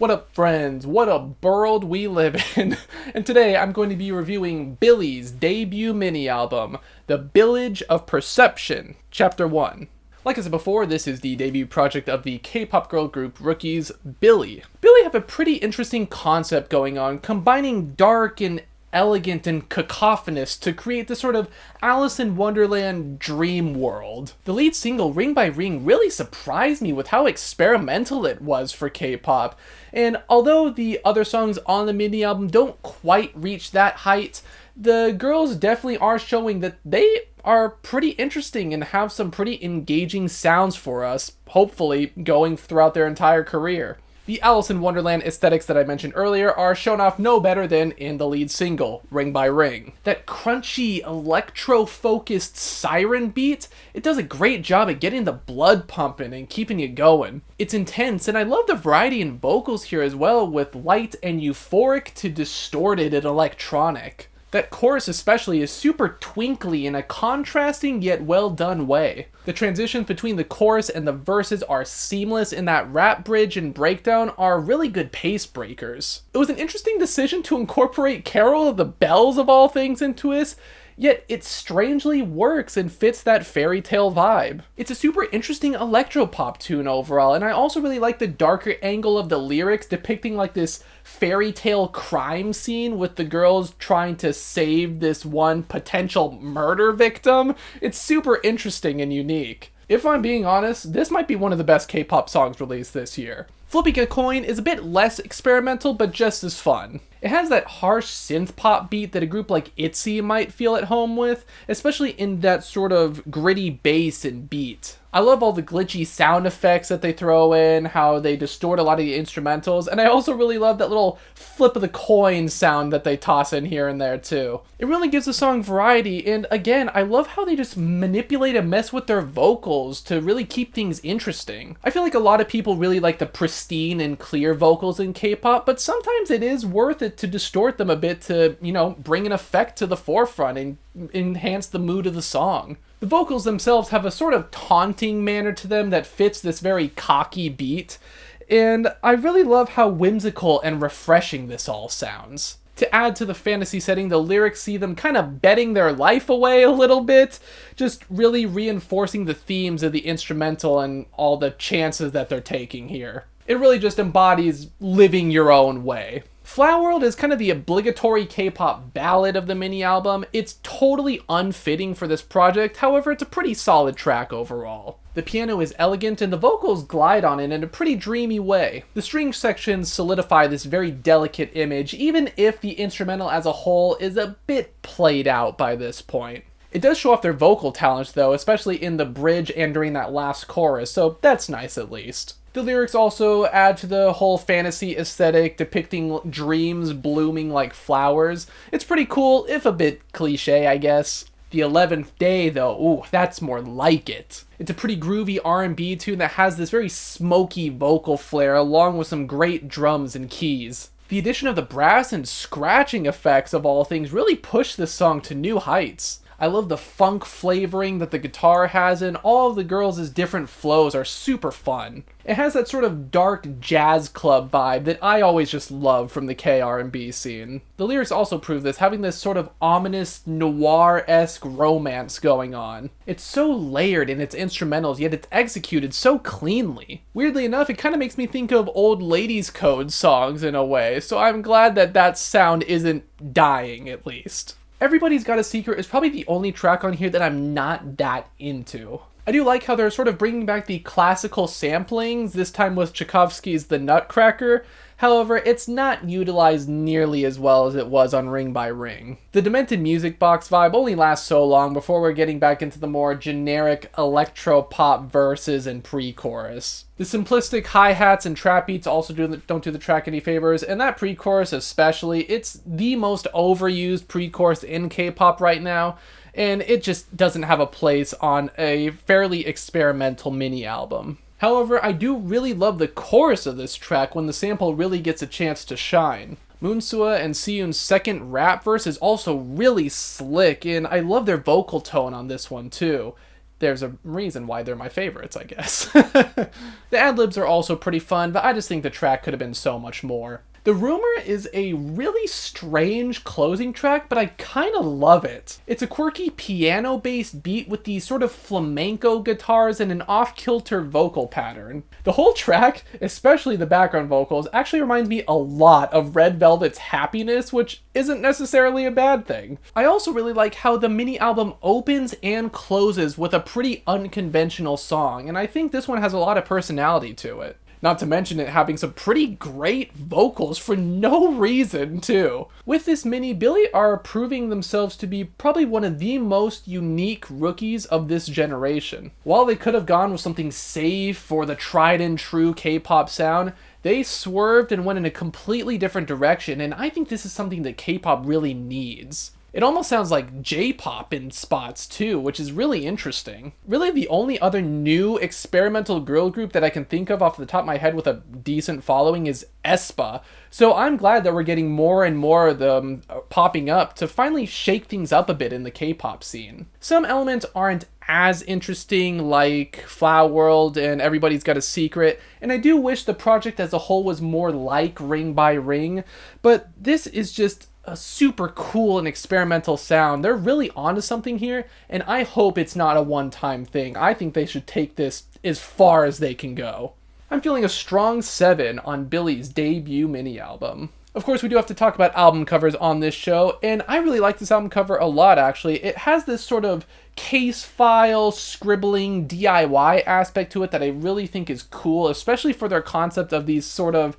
What up, friends? What a world we live in. And today I'm going to be reviewing Billie's debut mini-album, The Billage of Perception, Chapter 1. Like I said before, this is the debut project of the K-pop girl group Rookie's Billlie. Billlie have a pretty interesting concept going on, combining dark and elegant and cacophonous to create this sort of Alice in Wonderland dream world. The lead single, Ring by Ring, really surprised me with how experimental it was for K-pop, and although the other songs on the mini-album don't quite reach that height, the girls definitely are showing that they are pretty interesting and have some pretty engaging sounds for us, hopefully going throughout their entire career. The Alice in Wonderland aesthetics that I mentioned earlier are shown off no better than in the lead single, Ring by Ring. That crunchy, electro-focused siren beat, it does a great job at getting the blood pumping and keeping you going. It's intense, and I love the variety in vocals here as well, with light and euphoric to distorted and electronic. That chorus especially is super twinkly in a contrasting yet well done way. The transitions between the chorus and the verses are seamless, and that rap bridge and breakdown are really good pace breakers. It was an interesting decision to incorporate Carol of the Bells of all things into this, yet it strangely works and fits that fairy tale vibe. It's a super interesting electropop tune overall, and I also really like the darker angle of the lyrics depicting like this fairy tale crime scene with the girls trying to save this one potential murder victim. It's super interesting and unique. If I'm being honest, this might be one of the best K-pop songs released this year. Flipping a Coin is a bit less experimental, but just as fun. It has that harsh synth-pop beat that a group like ITZY might feel at home with, especially in that sort of gritty bass and beat. I love all the glitchy sound effects that they throw in, how they distort a lot of the instrumentals, and I also really love that little flip of the coin sound that they toss in here and there too. It really gives the song variety, and again, I love how they just manipulate and mess with their vocals to really keep things interesting. I feel like a lot of people really like the pristine and clear vocals in K-pop, but sometimes it is worth it to distort them a bit to, bring an effect to the forefront and enhance the mood of the song. The vocals themselves have a sort of taunting manner to them that fits this very cocky beat, and I really love how whimsical and refreshing this all sounds. To add to the fantasy setting, the lyrics see them kind of betting their life away a little bit, just really reinforcing the themes of the instrumental and all the chances that they're taking here. It really just embodies living your own way. Flower World is kind of the obligatory K-pop ballad of the mini-album. It's totally unfitting for this project, however it's a pretty solid track overall. The piano is elegant and the vocals glide on it in a pretty dreamy way. The string sections solidify this very delicate image, even if the instrumental as a whole is a bit played out by this point. It does show off their vocal talents though, especially in the bridge and during that last chorus, so that's nice at least. The lyrics also add to the whole fantasy aesthetic, depicting dreams blooming like flowers. It's pretty cool, if a bit cliche, I guess. The 11th Day, though, ooh, that's more like it. It's a pretty groovy R&B tune that has this very smoky vocal flair, along with some great drums and keys. The addition of the brass and scratching effects of all things really push this song to new heights. I love the funk flavoring that the guitar has, and all of the girls' different flows are super fun. It has that sort of dark jazz club vibe that I always just love from the K-R&B scene. The lyrics also prove this, having this sort of ominous, noir-esque romance going on. It's so layered in its instrumentals, yet it's executed so cleanly. Weirdly enough, it kind of makes me think of old ladies' code songs in a way, so I'm glad that that sound isn't dying, at least. Everybody's Got a Secret is probably the only track on here that I'm not that into. I do like how they're sort of bringing back the classical samplings, this time with Tchaikovsky's The Nutcracker. However, it's not utilized nearly as well as it was on Ring by Ring. The Demented Music Box vibe only lasts so long before we're getting back into the more generic electropop verses and pre-chorus. The simplistic hi-hats and trap beats also don't do the track any favors, and that pre-chorus especially, it's the most overused pre-chorus in K-pop right now, and it just doesn't have a place on a fairly experimental mini-album. However, I do really love the chorus of this track when the sample really gets a chance to shine. Moonsua and Siyun's second rap verse is also really slick, and I love their vocal tone on this one too. there's a reason why they're my favorites, I guess. The ad-libs are also pretty fun, but I just think the track could have been so much more. The Rumor is a really strange closing track, but I kind of love it. It's a quirky piano-based beat with these sort of flamenco guitars and an off-kilter vocal pattern. The whole track, especially the background vocals, actually reminds me a lot of Red Velvet's Happiness, which isn't necessarily a bad thing. I also really like how the mini-album opens and closes with a pretty unconventional song, and I think this one has a lot of personality to it. Not to mention it having some pretty great vocals for no reason, too. With this mini, Billlie are proving themselves to be probably one of the most unique rookies of this generation. While they could have gone with something safe for the tried and true K-pop sound, they swerved and went in a completely different direction, and I think this is something that K-pop really needs. It almost sounds like J-pop in spots too, which is really interesting. Really the only other new experimental girl group that I can think of off the top of my head with a decent following is aespa. So I'm glad that we're getting more and more of them popping up to finally shake things up a bit in the K-pop scene. Some elements aren't as interesting, like Flower World and Everybody's Got a Secret, and I do wish the project as a whole was more like Ring by Ring, but this is just a super cool and experimental sound. They're really onto something here, and I hope it's not a one-time thing. I think they should take this as far as they can go. I'm feeling a strong 7 on Billie's debut mini-album. Of course, we do have to talk about album covers on this show, and I really like this album cover a lot, actually. It has this sort of case file, scribbling, DIY aspect to it that I really think is cool, especially for their concept of these sort of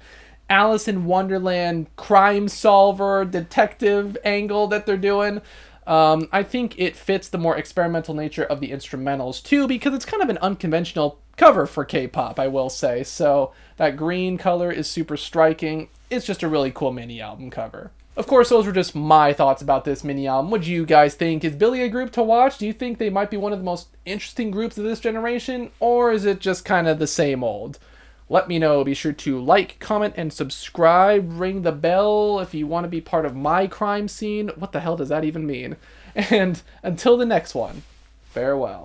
Alice in Wonderland crime solver detective angle that they're doing. I think it fits the more experimental nature of the instrumentals too, because it's kind of an unconventional cover for K-pop, I will say. So that green color is super striking. It's just a really cool mini album cover. Of course, those were just my thoughts about this mini album. What do you guys think? Is Billlie a group to watch? Do you think they might be one of the most interesting groups of this generation? Or is it just kind of the same old? Let me know. Be sure to like, comment, and subscribe. Ring the bell if you want to be part of my crime scene. What the hell does that even mean? And until the next one, farewell.